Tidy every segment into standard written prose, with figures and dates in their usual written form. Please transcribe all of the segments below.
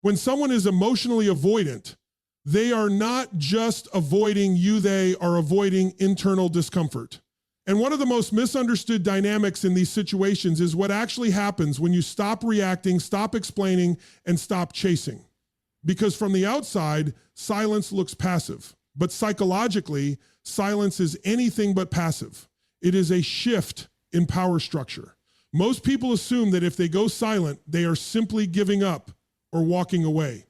When someone is emotionally avoidant, they are not just avoiding you, they are avoiding internal discomfort. And one of the most misunderstood dynamics in these situations is what actually happens when you stop reacting, stop explaining, and stop chasing. Because from the outside, silence looks passive. But psychologically, silence is anything but passive. It is a shift in power structure. Most people assume that if they go silent, they are simply giving up or walking away.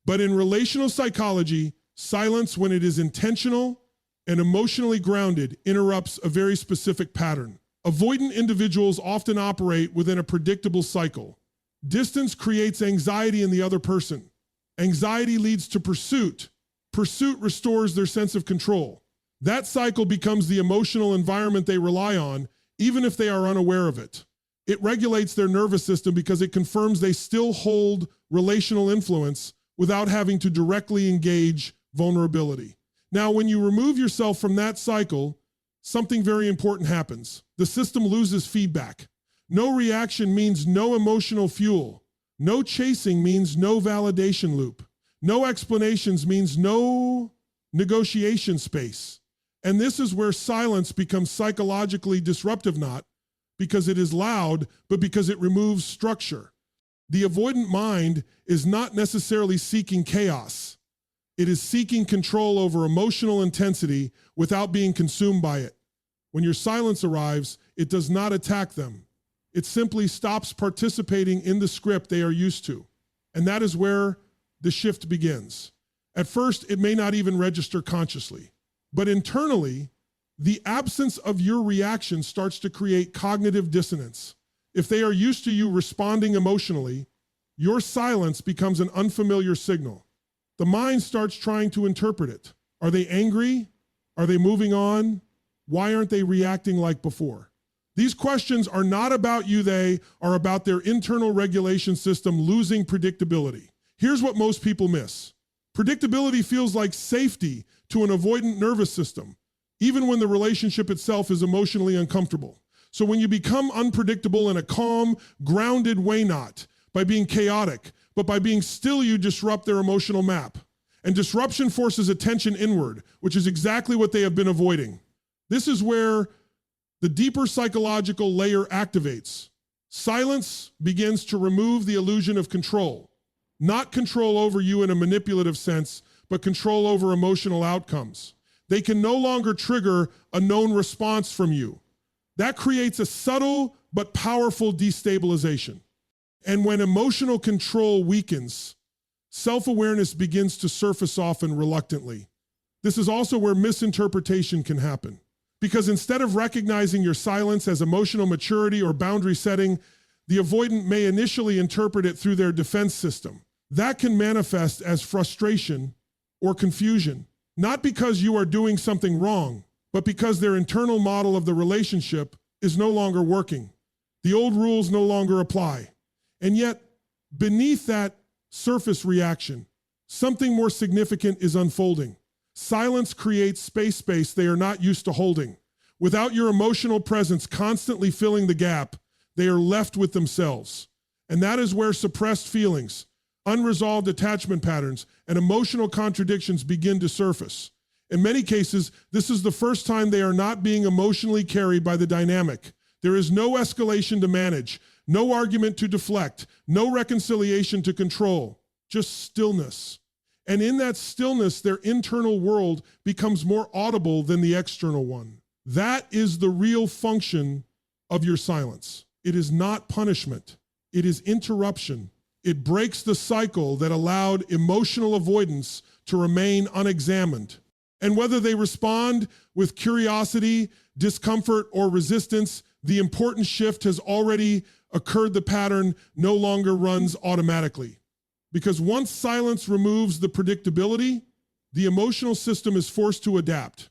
But in relational psychology, silence, when it is intentional and emotionally grounded, interrupts a very specific pattern. Avoidant individuals often operate within a predictable cycle. Distance creates anxiety in the other person. Anxiety leads to pursuit. Pursuit restores their sense of control. That cycle becomes the emotional environment they rely on, even if they are unaware of it. It regulates their nervous system because it confirms they still hold relational influence without having to directly engage vulnerability. Now, when you remove yourself from that cycle, something very important happens. The system loses feedback. No reaction means no emotional fuel. No chasing means no validation loop. No explanations means no negotiation space. And this is where silence becomes psychologically disruptive, not because it is loud, but because it removes structure. The avoidant mind is not necessarily seeking chaos. It is seeking control over emotional intensity without being consumed by it. When your silence arrives, it does not attack them. It simply stops participating in the script they are used to. And that is where the shift begins. At first, it may not even register consciously, but internally, the absence of your reaction starts to create cognitive dissonance. If they are used to you responding emotionally, your silence becomes an unfamiliar signal. The mind starts trying to interpret it. Are they angry? Are they moving on? Why aren't they reacting like before? These questions are not about you, they are about their internal regulation system losing predictability. Here's what most people miss. Predictability feels like safety to an avoidant nervous system, even when the relationship itself is emotionally uncomfortable. So when you become unpredictable in a calm, grounded way, not by being chaotic, but by being still, you disrupt their emotional map. And disruption forces attention inward, which is exactly what they have been avoiding. This is where the deeper psychological layer activates. Silence begins to remove the illusion of control. Not control over you in a manipulative sense, but control over emotional outcomes. They can no longer trigger a known response from you. That creates a subtle but powerful destabilization. And when emotional control weakens, self-awareness begins to surface often reluctantly. This is also where misinterpretation can happen. Because instead of recognizing your silence as emotional maturity or boundary setting, the avoidant may initially interpret it through their defense system. That can manifest as frustration or confusion, not because you are doing something wrong, but because their internal model of the relationship is no longer working. The old rules no longer apply. And yet, beneath that surface reaction, something more significant is unfolding. Silence creates space they are not used to holding. Without your emotional presence constantly filling the gap, they are left with themselves. And that is where suppressed feelings, unresolved attachment patterns, and emotional contradictions begin to surface. In many cases, this is the first time they are not being emotionally carried by the dynamic. There is no escalation to manage, no argument to deflect, no reconciliation to control, just stillness. And in that stillness, their internal world becomes more audible than the external one. That is the real function of your silence. It is not punishment. It is interruption. It breaks the cycle that allowed emotional avoidance to remain unexamined. And whether they respond with curiosity, discomfort, or resistance, the important shift has already occurred. The pattern no longer runs automatically. Because once silence removes the predictability, the emotional system is forced to adapt.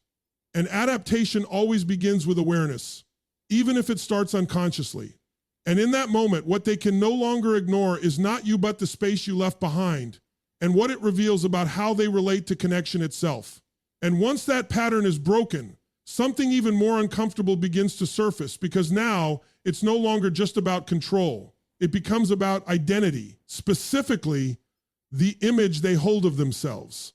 And adaptation always begins with awareness, even if it starts unconsciously. And in that moment, what they can no longer ignore is not you, but the space you left behind and what it reveals about how they relate to connection itself. And once that pattern is broken, something even more uncomfortable begins to surface, because now it's no longer just about control. It becomes about identity, specifically the image they hold of themselves.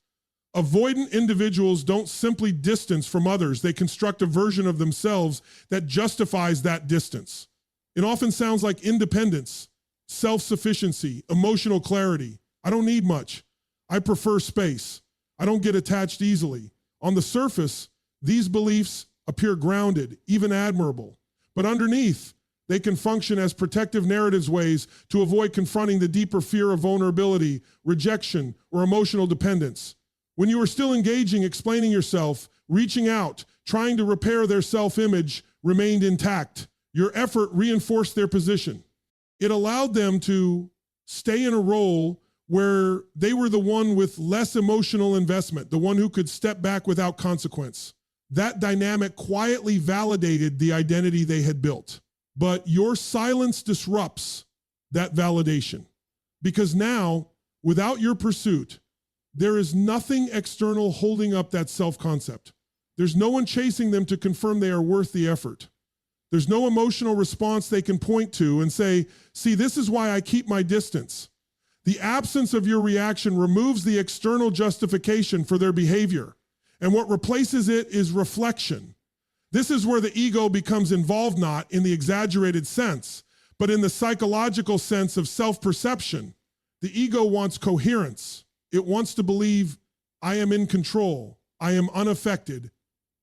Avoidant individuals don't simply distance from others. They construct a version of themselves that justifies that distance. It often sounds like independence, self-sufficiency, emotional clarity. I don't need much. I prefer space. I don't get attached easily. On the surface, these beliefs appear grounded, even admirable. But underneath, they can function as protective narratives ways to avoid confronting the deeper fear of vulnerability, rejection, or emotional dependence. When you are still engaging, explaining yourself, reaching out, trying to repair their self-image remained intact. Your effort reinforced their position. It allowed them to stay in a role where they were the one with less emotional investment, the one who could step back without consequence. That dynamic quietly validated the identity they had built. But your silence disrupts that validation, because now, without your pursuit, there is nothing external holding up that self-concept. There's no one chasing them to confirm they are worth the effort. There's no emotional response they can point to and say, see, this is why I keep my distance. The absence of your reaction removes the external justification for their behavior, and what replaces it is reflection. This is where the ego becomes involved, not in the exaggerated sense, but in the psychological sense of self-perception. The ego wants coherence. It wants to believe, I am in control, I am unaffected,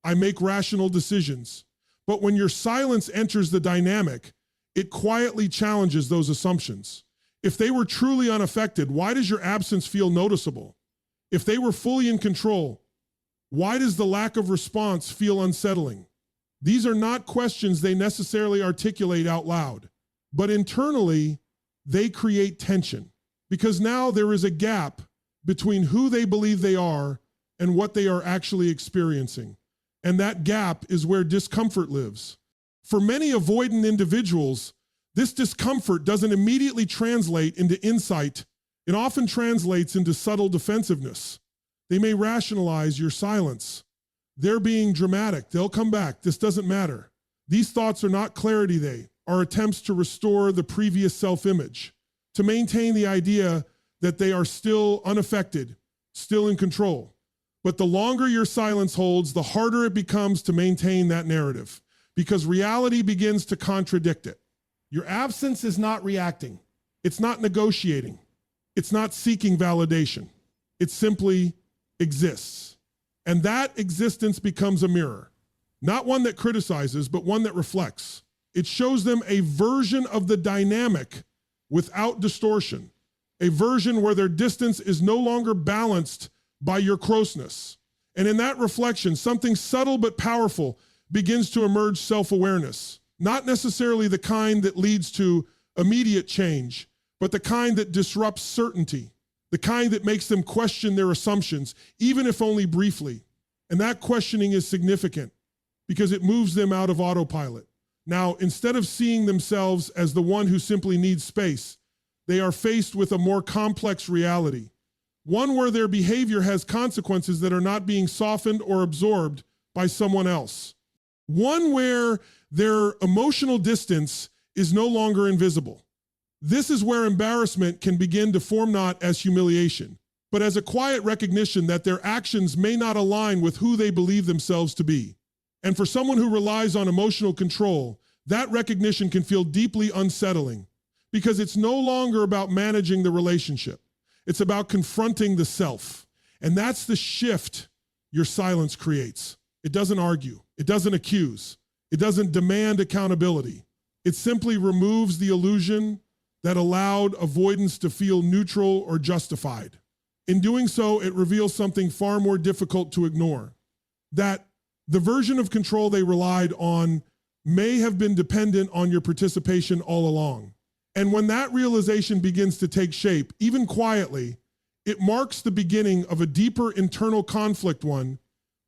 I make rational decisions. But when your silence enters the dynamic, it quietly challenges those assumptions. If they were truly unaffected, why does your absence feel noticeable? If they were fully in control, why does the lack of response feel unsettling? These are not questions they necessarily articulate out loud, but internally, they create tension, because now there is a gap between who they believe they are and what they are actually experiencing. And that gap is where discomfort lives. For many avoidant individuals, this discomfort doesn't immediately translate into insight. It often translates into subtle defensiveness. They may rationalize your silence. They're being dramatic. They'll come back. This doesn't matter. These thoughts are not clarity. They are attempts to restore the previous self-image, to maintain the idea that they are still unaffected, still in control. But the longer your silence holds, the harder it becomes to maintain that narrative, because reality begins to contradict it. Your absence is not reacting. It's not negotiating. It's not seeking validation. It simply exists. And that existence becomes a mirror, not one that criticizes, but one that reflects. It shows them a version of the dynamic without distortion, a version where their distance is no longer balanced by your closeness. And in that reflection, something subtle but powerful begins to emerge: self-awareness. Not necessarily the kind that leads to immediate change, but the kind that disrupts certainty, the kind that makes them question their assumptions, even if only briefly. And that questioning is significant because it moves them out of autopilot. Now, instead of seeing themselves as the one who simply needs space, they are faced with a more complex reality, one where their behavior has consequences that are not being softened or absorbed by someone else, one where their emotional distance is no longer invisible. This is where embarrassment can begin to form not as humiliation, but as a quiet recognition that their actions may not align with who they believe themselves to be. And for someone who relies on emotional control, that recognition can feel deeply unsettling, because it's no longer about managing the relationship. It's about confronting the self. And that's the shift your silence creates. It doesn't argue. It doesn't accuse. It doesn't demand accountability. It simply removes the illusion that allowed avoidance to feel neutral or justified. In doing so, it reveals something far more difficult to ignore: that the version of control they relied on may have been dependent on your participation all along. And when that realization begins to take shape, even quietly, it marks the beginning of a deeper internal conflict, one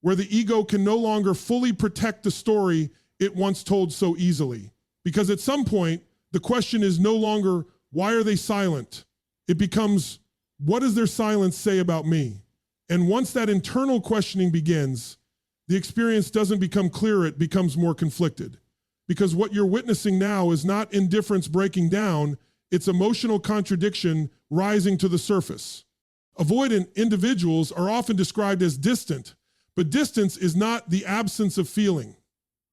where the ego can no longer fully protect the story it once told so easily. Because at some point, the question is no longer, why are they silent? It becomes, what does their silence say about me? And once that internal questioning begins, the experience doesn't become clearer, it becomes more conflicted. Because what you're witnessing now is not indifference breaking down, it's emotional contradiction rising to the surface. Avoidant individuals are often described as distant, but distance is not the absence of feeling.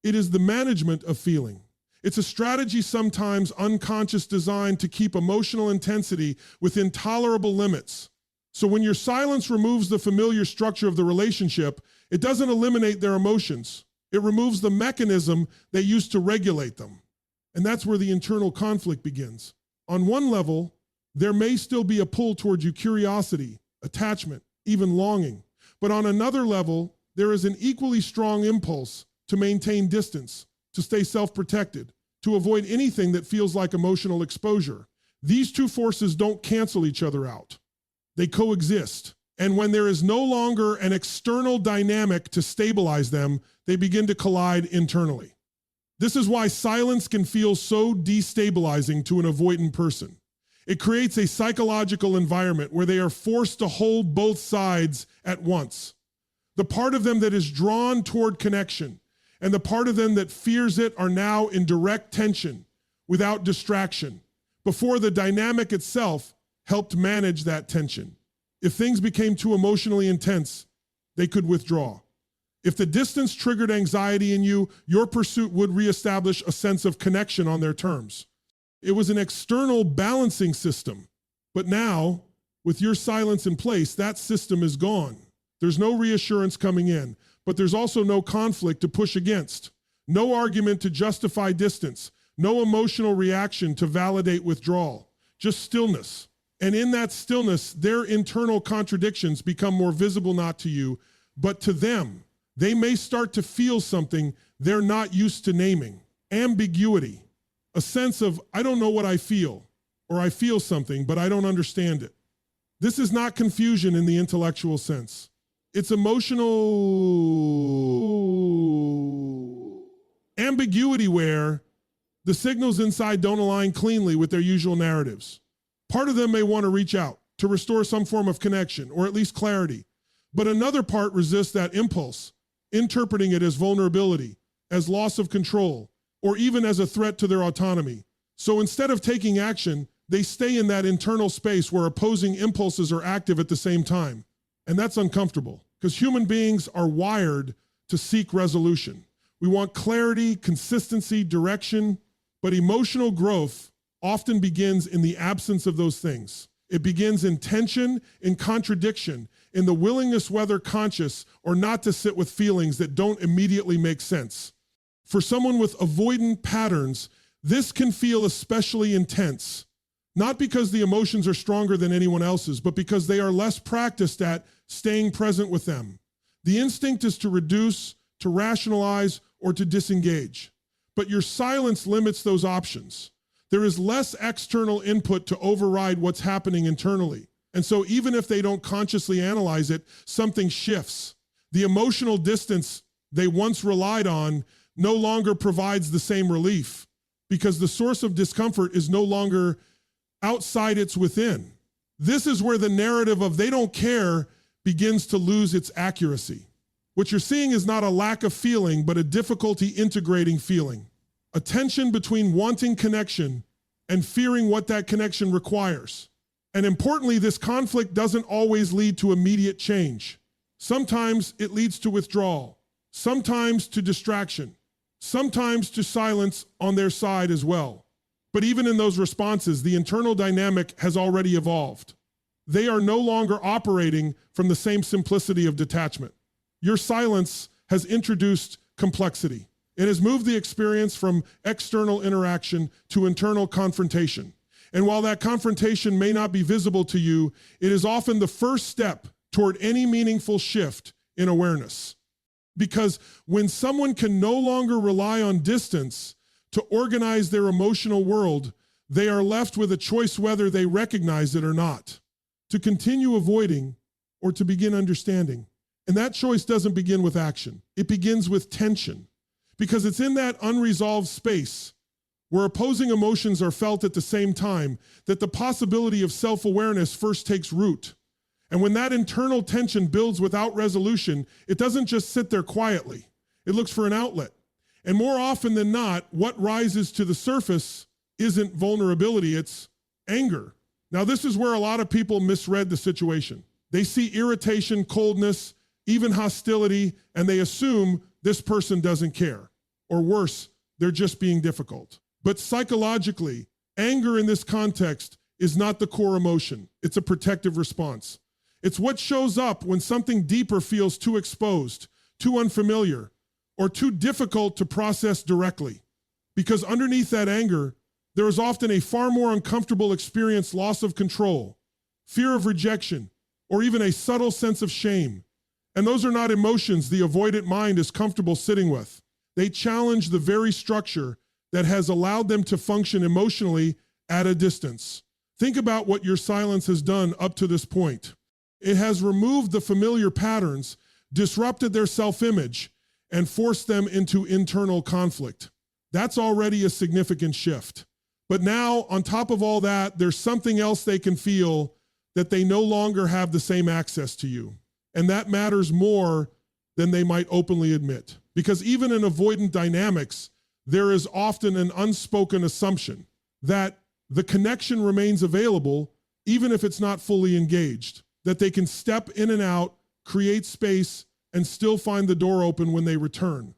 It is the management of feeling. It's a strategy, sometimes unconscious, designed to keep emotional intensity within tolerable limits. So when your silence removes the familiar structure of the relationship, it doesn't eliminate their emotions. It removes the mechanism they used to regulate them. And that's where the internal conflict begins. On one level, there may still be a pull towards you, curiosity, attachment, even longing. But on another level, there is an equally strong impulse to maintain distance, to stay self-protected, to avoid anything that feels like emotional exposure. These two forces don't cancel each other out. They coexist. And when there is no longer an external dynamic to stabilize them, they begin to collide internally. This is why silence can feel so destabilizing to an avoidant person. It creates a psychological environment where they are forced to hold both sides at once. The part of them that is drawn toward connection and the part of them that fears it are now in direct tension without distraction, before the dynamic itself helped manage that tension. If things became too emotionally intense, they could withdraw. If the distance triggered anxiety in you, your pursuit would reestablish a sense of connection on their terms. It was an external balancing system. But now, with your silence in place, that system is gone. There's no reassurance coming in, but there's also no conflict to push against, no argument to justify distance, no emotional reaction to validate withdrawal, just stillness. And in that stillness, their internal contradictions become more visible, not to you, but to them. They may start to feel something they're not used to naming. Ambiguity, a sense of, I don't know what I feel, or I feel something, but I don't understand it. This is not confusion in the intellectual sense. It's emotional ambiguity where the signals inside don't align cleanly with their usual narratives. Part of them may want to reach out to restore some form of connection or at least clarity, but another part resists that impulse, interpreting it as vulnerability, as loss of control, or even as a threat to their autonomy. So instead of taking action, they stay in that internal space where opposing impulses are active at the same time. And that's uncomfortable because human beings are wired to seek resolution. We want clarity, consistency, direction, but emotional growth often begins in the absence of those things. It begins in tension, in contradiction, in the willingness, whether conscious or not, to sit with feelings that don't immediately make sense. For someone with avoidant patterns, this can feel especially intense, not because the emotions are stronger than anyone else's, but because they are less practiced at staying present with them. The instinct is to reduce, to rationalize, or to disengage. But your silence limits those options. There is less external input to override what's happening internally. And so even if they don't consciously analyze it, something shifts. The emotional distance they once relied on no longer provides the same relief because the source of discomfort is no longer outside, it's within. This is where the narrative of they don't care begins to lose its accuracy. What you're seeing is not a lack of feeling, but a difficulty integrating feeling. A tension between wanting connection and fearing what that connection requires. And importantly, this conflict doesn't always lead to immediate change. Sometimes it leads to withdrawal, sometimes to distraction, sometimes to silence on their side as well. But even in those responses, the internal dynamic has already evolved. They are no longer operating from the same simplicity of detachment. Your silence has introduced complexity. It has moved the experience from external interaction to internal confrontation. And while that confrontation may not be visible to you, it is often the first step toward any meaningful shift in awareness. Because when someone can no longer rely on distance to organize their emotional world, they are left with a choice whether they recognize it or not, to continue avoiding or to begin understanding. And that choice doesn't begin with action. It begins with tension, because it's in that unresolved space where opposing emotions are felt at the same time that the possibility of self-awareness first takes root. And when that internal tension builds without resolution, it doesn't just sit there quietly. It looks for an outlet. And more often than not, what rises to the surface isn't vulnerability, it's anger. Now, this is where a lot of people misread the situation. They see irritation, coldness, even hostility, and they assume this person doesn't care. Or worse, they're just being difficult. But psychologically, anger in this context is not the core emotion. It's a protective response. It's what shows up when something deeper feels too exposed, too unfamiliar, or too difficult to process directly. Because underneath that anger, there is often a far more uncomfortable experience, loss of control, fear of rejection, or even a subtle sense of shame. And those are not emotions the avoidant mind is comfortable sitting with. They challenge the very structure that has allowed them to function emotionally at a distance. Think about what your silence has done up to this point. It has removed the familiar patterns, disrupted their self-image, and forced them into internal conflict. That's already a significant shift. But now, on top of all that, there's something else they can feel, that they no longer have the same access to you. And that matters more than they might openly admit. Because even in avoidant dynamics, there is often an unspoken assumption that the connection remains available even if it's not fully engaged, that they can step in and out, create space, and still find the door open when they return.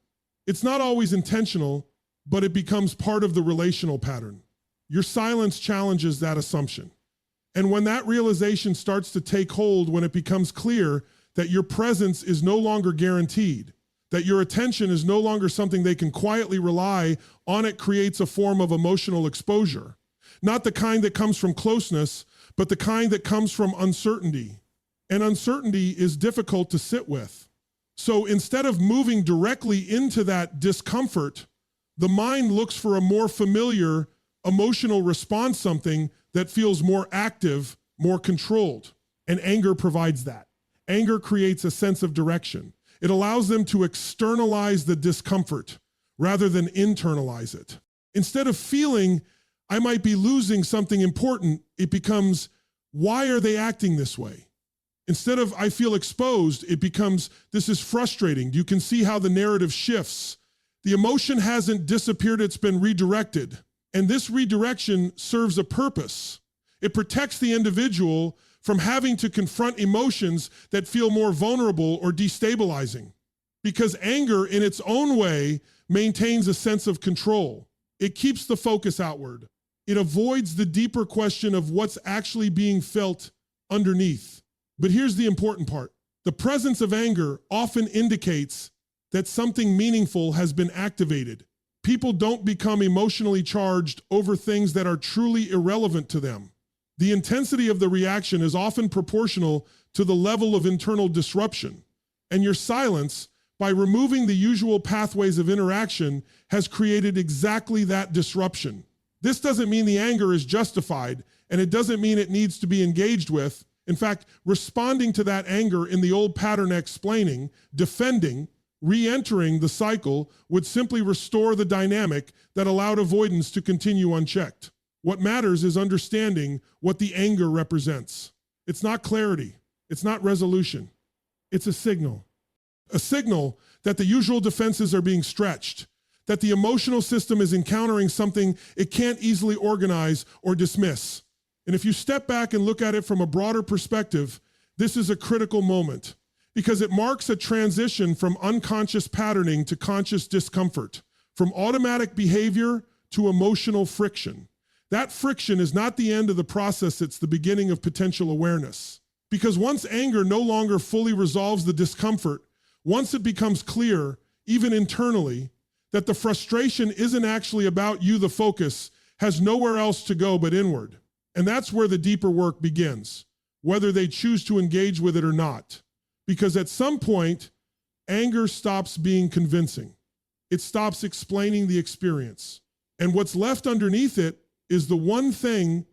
It's not always intentional, but it becomes part of the relational pattern. Your silence challenges that assumption. And when that realization starts to take hold, when it becomes clear that your presence is no longer guaranteed, that your attention is no longer something they can quietly rely on, it creates a form of emotional exposure. Not the kind that comes from closeness, but the kind that comes from uncertainty. And uncertainty is difficult to sit with. So instead of moving directly into that discomfort, the mind looks for a more familiar emotional response, something that feels more active, more controlled. And anger provides that. Anger creates a sense of direction. It allows them to externalize the discomfort rather than internalize it. Instead of feeling, I might be losing something important, it becomes, why are they acting this way? Instead of, I feel exposed, it becomes, this is frustrating. You can see how the narrative shifts. The emotion hasn't disappeared, it's been redirected. And this redirection serves a purpose. It protects the individual from having to confront emotions that feel more vulnerable or destabilizing. Because anger, in its own way, maintains a sense of control. It keeps the focus outward. It avoids the deeper question of what's actually being felt underneath. But here's the important part. The presence of anger often indicates that something meaningful has been activated. People don't become emotionally charged over things that are truly irrelevant to them. The intensity of the reaction is often proportional to the level of internal disruption. And your silence, by removing the usual pathways of interaction, has created exactly that disruption. This doesn't mean the anger is justified, and it doesn't mean it needs to be engaged with. In fact, responding to that anger in the old pattern, explaining, defending, re-entering the cycle would simply restore the dynamic that allowed avoidance to continue unchecked. What matters is understanding what the anger represents. It's not clarity. It's not resolution. It's a signal. A signal that the usual defenses are being stretched, that the emotional system is encountering something it can't easily organize or dismiss. And if you step back and look at it from a broader perspective, this is a critical moment because it marks a transition from unconscious patterning to conscious discomfort, from automatic behavior to emotional friction. That friction is not the end of the process, it's the beginning of potential awareness. Because once anger no longer fully resolves the discomfort, once it becomes clear, even internally, that the frustration isn't actually about you, the focus has nowhere else to go but inward. And that's where the deeper work begins, whether they choose to engage with it or not. Because at some point, anger stops being convincing. It stops explaining the experience. And what's left underneath it is the one thing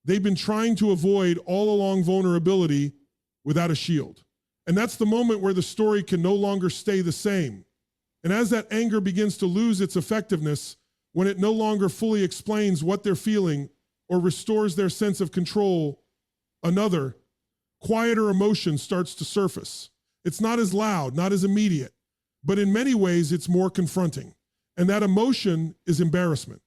they've been trying to avoid all along: vulnerability without a shield. And that's the moment where the story can no longer stay the same. And as that anger begins to lose its effectiveness, when it no longer fully explains what they're feeling or restores their sense of control, another, quieter emotion starts to surface. It's not as loud, not as immediate, but in many ways it's more confronting. And that emotion is embarrassment.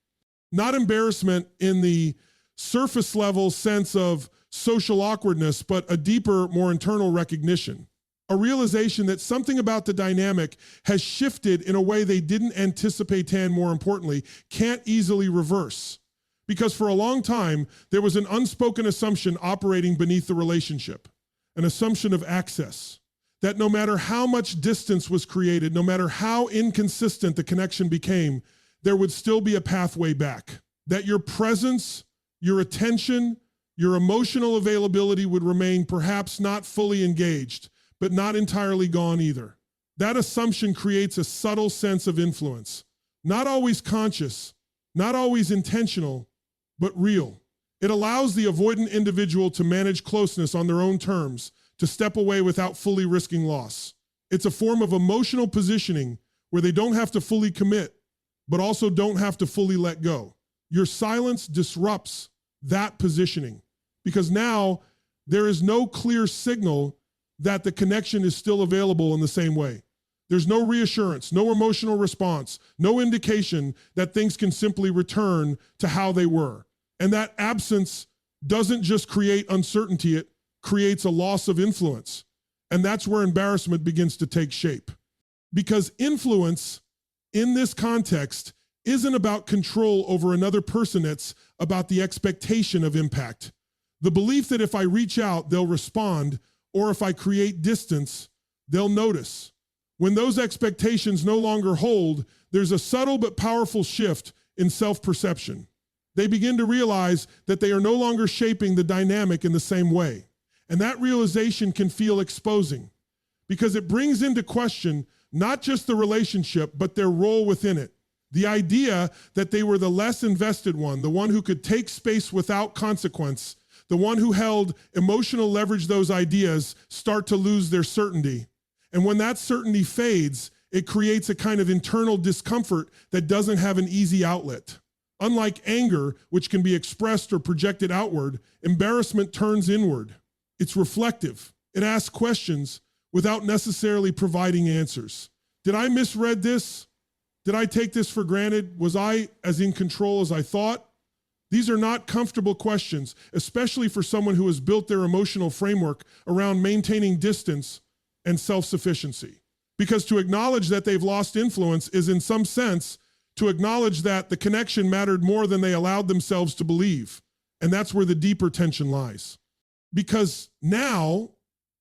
Not embarrassment in the surface level sense of social awkwardness, but a deeper, more internal recognition. A realization that something about the dynamic has shifted in a way they didn't anticipate, and more importantly, can't easily reverse. Because for a long time, there was an unspoken assumption operating beneath the relationship, an assumption of access, that no matter how much distance was created, no matter how inconsistent the connection became, there would still be a pathway back. That your presence, your attention, your emotional availability would remain perhaps not fully engaged, but not entirely gone either. That assumption creates a subtle sense of influence, not always conscious, not always intentional, but real. It allows the avoidant individual to manage closeness on their own terms, to step away without fully risking loss. It's a form of emotional positioning where they don't have to fully commit, but also don't have to fully let go. Your silence disrupts that positioning because now there is no clear signal that the connection is still available in the same way. There's no reassurance, no emotional response, no indication that things can simply return to how they were. And that absence doesn't just create uncertainty, it creates a loss of influence. And that's where embarrassment begins to take shape. Because influence in this context isn't about control over another person, it's about the expectation of impact. The belief that if I reach out, they'll respond, or if I create distance, they'll notice. When those expectations no longer hold, there's a subtle but powerful shift in self-perception. They begin to realize that they are no longer shaping the dynamic in the same way. And that realization can feel exposing because it brings into question not just the relationship, but their role within it. The idea that they were the less invested one, the one who could take space without consequence, the one who held emotional leverage, those ideas start to lose their certainty. And when that certainty fades, it creates a kind of internal discomfort that doesn't have an easy outlet. Unlike anger, which can be expressed or projected outward, embarrassment turns inward. It's reflective. It asks questions without necessarily providing answers. Did I misread this? Did I take this for granted? Was I as in control as I thought? These are not comfortable questions, especially for someone who has built their emotional framework around maintaining distance and self-sufficiency. Because to acknowledge that they've lost influence is in some sense to acknowledge that the connection mattered more than they allowed themselves to believe. And that's where the deeper tension lies. Because now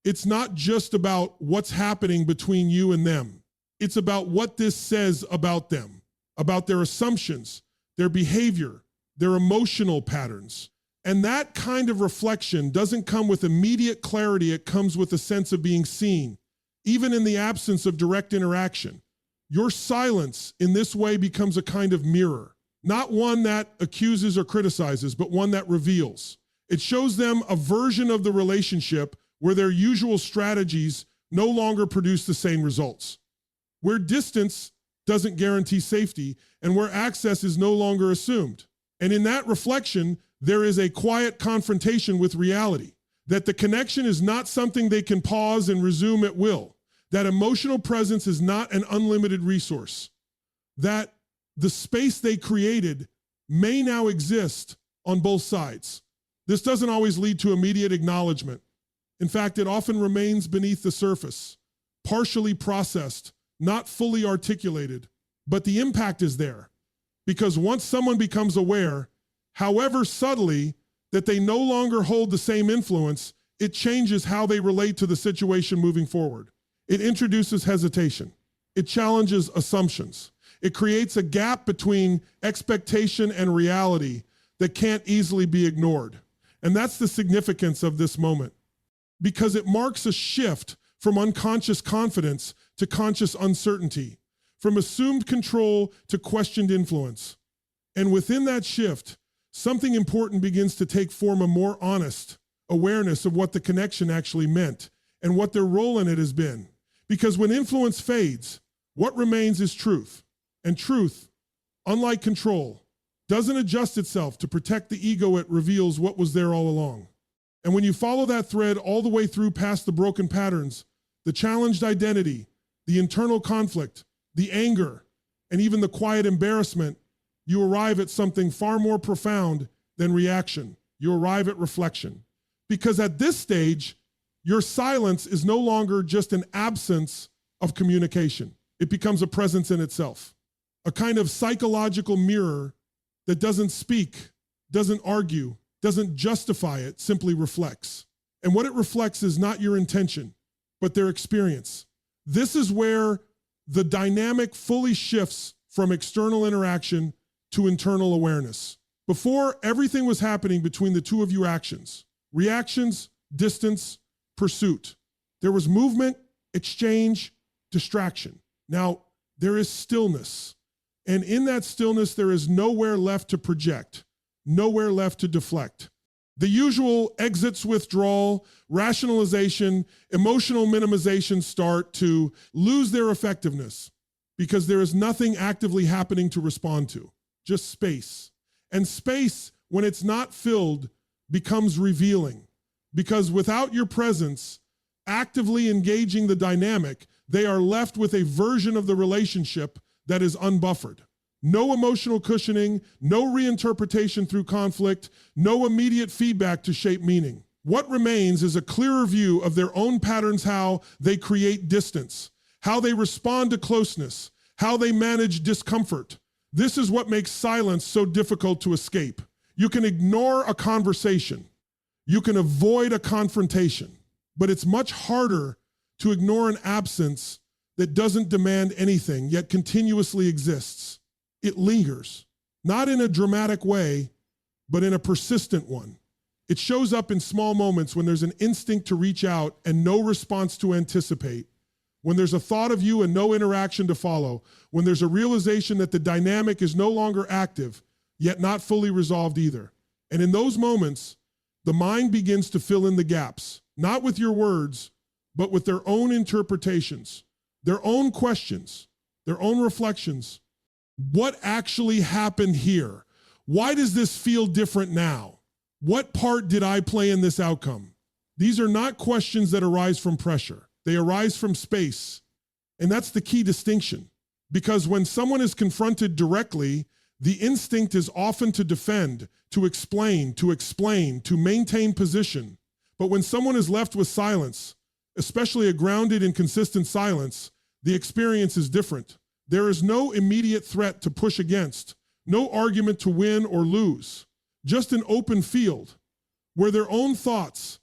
it's not just about what's happening between you and them. It's about what this says about them, about their assumptions, their behavior, their emotional patterns. And that kind of reflection doesn't come with immediate clarity. It comes with a sense of being seen, even in the absence of direct interaction. Your silence in this way becomes a kind of mirror, not one that accuses or criticizes, but one that reveals. It shows them a version of the relationship where their usual strategies no longer produce the same results, where distance doesn't guarantee safety, and where access is no longer assumed. And in that reflection, there is a quiet confrontation with reality, that the connection is not something they can pause and resume at will, that emotional presence is not an unlimited resource, that the space they created may now exist on both sides. This doesn't always lead to immediate acknowledgement. In fact, it often remains beneath the surface, partially processed, not fully articulated, but the impact is there. Because once someone becomes aware, however subtly, that they no longer hold the same influence, it changes how they relate to the situation moving forward. It introduces hesitation. It challenges assumptions. It creates a gap between expectation and reality that can't easily be ignored. And that's the significance of this moment, because it marks a shift from unconscious confidence to conscious uncertainty, from assumed control to questioned influence. And within that shift, something important begins to take form, a more honest awareness of what the connection actually meant and what their role in it has been. Because when influence fades, what remains is truth. And truth, unlike control, doesn't adjust itself to protect the ego. It reveals what was there all along. And when you follow that thread all the way through past the broken patterns, the challenged identity, the internal conflict, the anger, and even the quiet embarrassment, you arrive at something far more profound than reaction. You arrive at reflection. Because at this stage, your silence is no longer just an absence of communication. It becomes a presence in itself, a kind of psychological mirror that doesn't speak, doesn't argue, doesn't justify it, simply reflects. And what it reflects is not your intention, but their experience. This is where the dynamic fully shifts from external interaction to internal awareness. Before, everything was happening between the two of you actions, reactions, distance, pursuit. There was movement, exchange, distraction. Now, there is stillness. And in that stillness, there is nowhere left to project, nowhere left to deflect. The usual exits, withdrawal, rationalization, emotional minimization start to lose their effectiveness because there is nothing actively happening to respond to, just space. And space, when it's not filled, becomes revealing because without your presence actively engaging the dynamic, they are left with a version of the relationship that is unbuffered. No emotional cushioning, no reinterpretation through conflict, no immediate feedback to shape meaning. What remains is a clearer view of their own patterns, how they create distance, how they respond to closeness, how they manage discomfort. This is what makes silence so difficult to escape. You can ignore a conversation. You can avoid a confrontation, but it's much harder to ignore an absence that doesn't demand anything, yet continuously exists. It lingers, not in a dramatic way, but in a persistent one. It shows up in small moments when there's an instinct to reach out and no response to anticipate, when there's a thought of you and no interaction to follow, when there's a realization that the dynamic is no longer active, yet not fully resolved either. And in those moments, the mind begins to fill in the gaps, not with your words, but with their own interpretations, their own questions, their own reflections. What actually happened here? Why does this feel different now? What part did I play in this outcome? These are not questions that arise from pressure. They arise from space. And that's the key distinction. Because when someone is confronted directly, the instinct is often to defend, to explain, to maintain position. But when someone is left with silence, especially a grounded and consistent silence, the experience is different. There is no immediate threat to push against, no argument to win or lose, just an open field where their own thoughts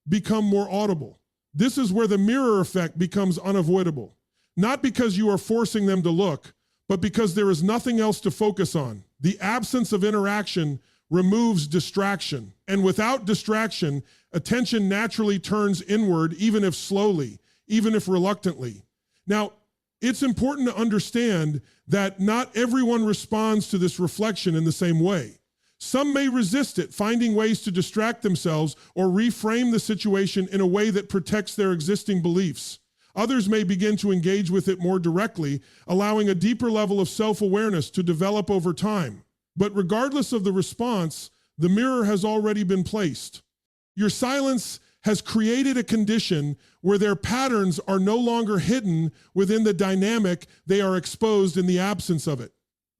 become more audible. This is where the mirror effect becomes unavoidable, not because you are forcing them to look, but because there is nothing else to focus on. The absence of interaction removes distraction, and without distraction, attention naturally turns inward, even if slowly, even if reluctantly. Now, it's important to understand that not everyone responds to this reflection in the same way. Some may resist it, finding ways to distract themselves or reframe the situation in a way that protects their existing beliefs. Others may begin to engage with it more directly, allowing a deeper level of self-awareness to develop over time. But regardless of the response, the mirror has already been placed. Your silence has created a condition where their patterns are no longer hidden within the dynamic, they are exposed in the absence of it.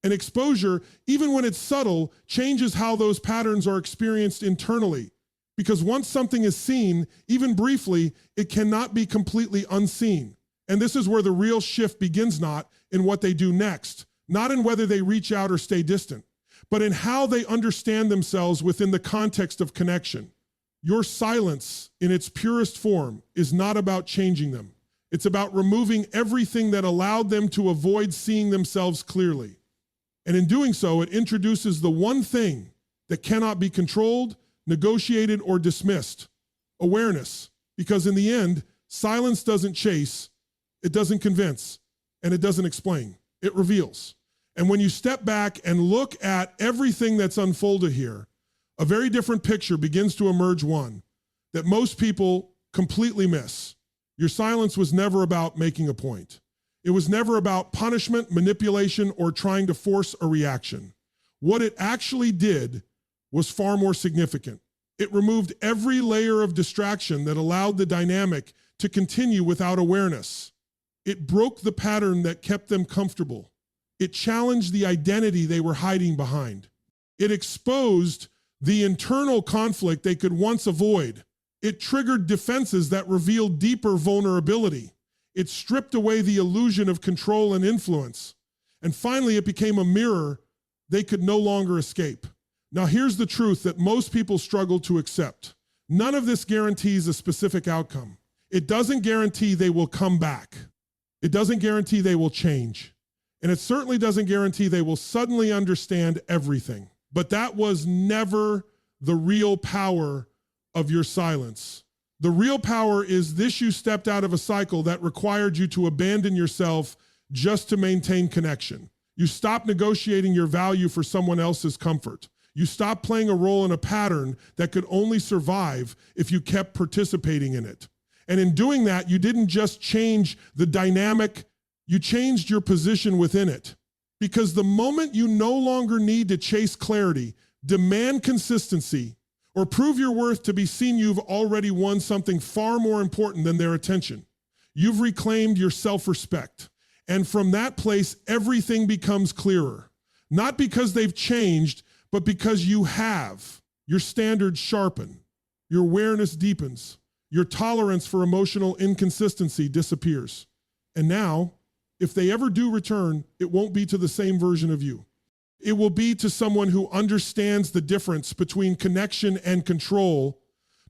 And exposure, even when it's subtle, changes how those patterns are experienced internally. Because once something is seen, even briefly, it cannot be completely unseen. And this is where the real shift begins, not in what they do next, not in whether they reach out or stay distant, but in how they understand themselves within the context of connection. Your silence in its purest form is not about changing them. It's about removing everything that allowed them to avoid seeing themselves clearly. And in doing so, it introduces the one thing that cannot be controlled, negotiated, or dismissed: awareness. Because in the end, silence doesn't chase, it doesn't convince, and it doesn't explain. It reveals. And when you step back and look at everything that's unfolded here, a very different picture begins to emerge, one that most people completely miss. Your silence was never about making a point. It was never about punishment, manipulation, or trying to force a reaction. What it actually did was far more significant. It removed every layer of distraction that allowed the dynamic to continue without awareness. It broke the pattern that kept them comfortable. It challenged the identity they were hiding behind. It exposed the internal conflict they could once avoid. It triggered defenses that revealed deeper vulnerability. It stripped away the illusion of control and influence. And finally, it became a mirror they could no longer escape. Now, here's the truth that most people struggle to accept. None of this guarantees a specific outcome. It doesn't guarantee they will come back. It doesn't guarantee they will change. And it certainly doesn't guarantee they will suddenly understand everything. But that was never the real power of your silence. The real power is this: you stepped out of a cycle that required you to abandon yourself just to maintain connection. You stopped negotiating your value for someone else's comfort. You stopped playing a role in a pattern that could only survive if you kept participating in it. And in doing that, you didn't just change the dynamic, you changed your position within it. Because the moment you no longer need to chase clarity, demand consistency, or prove your worth to be seen, you've already won something far more important than their attention. You've reclaimed your self-respect. And from that place, everything becomes clearer. Not because they've changed, but because you have. Your standards sharpen. Your awareness deepens. Your tolerance for emotional inconsistency disappears. And now, if they ever do return, it won't be to the same version of you. It will be to someone who understands the difference between connection and control,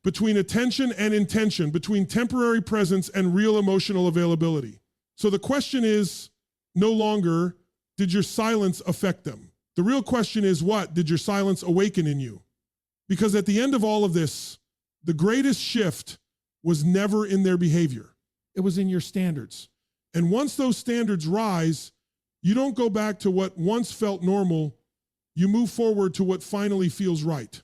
between attention and intention, between temporary presence and real emotional availability. So the question is no longer, did your silence affect them? The real question is, what did your silence awaken in you? Because at the end of all of this, the greatest shift was never in their behavior. It was in your standards. And once those standards rise, you don't go back to what once felt normal. You move forward to what finally feels right.